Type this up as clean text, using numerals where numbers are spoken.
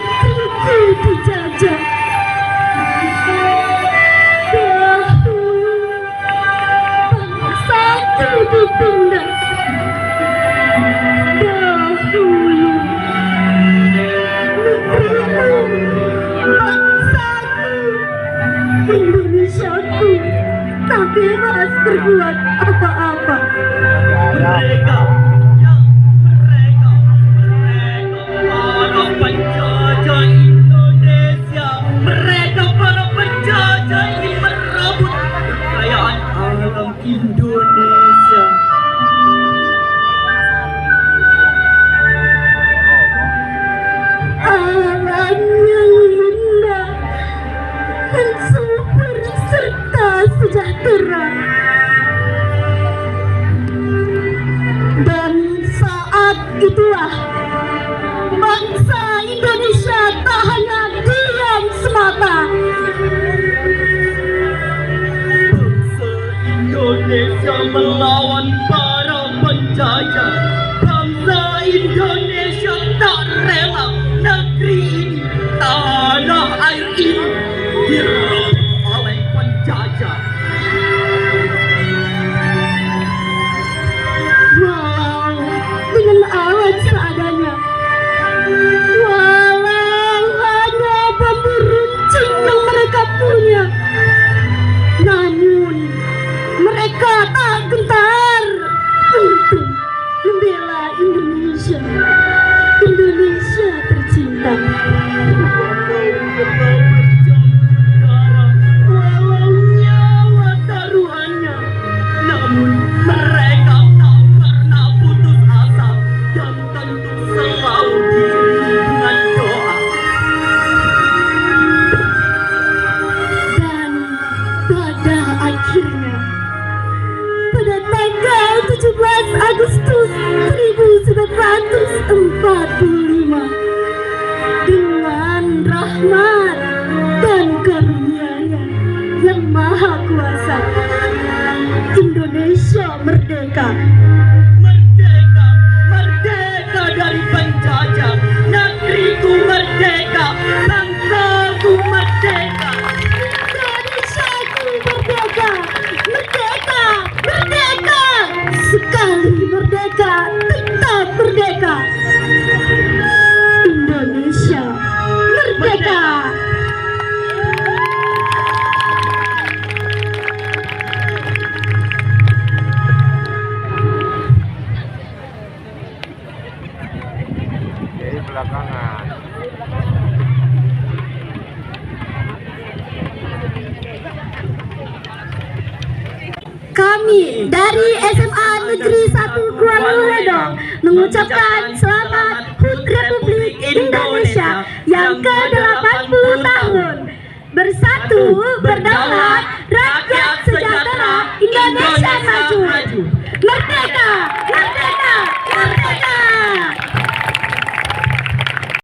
negeriku dijajah. Dahulu bangsaku ditindas. Dahulu negeriku, bangsaku, Indonesiaku tak bebas berbuat apa-apa. Mereka para penjajah Indonesia, mereka para penjajah ingin merebut kekayaan alam Indonesia. Alam yang indah dan subur serta sejahtera. Dan saat itulah bangsa Indonesia tak hanya diam semata. Bangsa Indonesia melawan para penjajah. Bangsa Indonesia tak rela negeri ini, tanah air ini direbut oleh penjajah. Walau dengan alat seadanya, walau hanya bambu runcing yang mereka punya, namun mereka tak gentar untuk membela Indonesia, Indonesia tercinta. Walau nyawa taruhannya, namun mereka tak pernah putus asa dan tentu selalu diiringi dengan doa. Dan pada akhirnya, pada tanggal 17 Agustus 1945, dengan rahmat dan karunia-Nya yang maha kuasa, Indonesia merdeka. Merdeka, merdeka dari penjajah. Negeriku merdeka, bangsaku merdeka. Indonesiaku merdeka, merdeka, merdeka. Sekali merdeka, tetap merdeka. Indonesia merdeka. Jadi belakangan. Kami dari SMA Negeri 1 Kuala mengucapkan selamat HUT Republik Indonesia yang ke-80 tahun. Bersatu, berdaulat, rakyat sejahtera, Indonesia maju. Merdeka! Merdeka!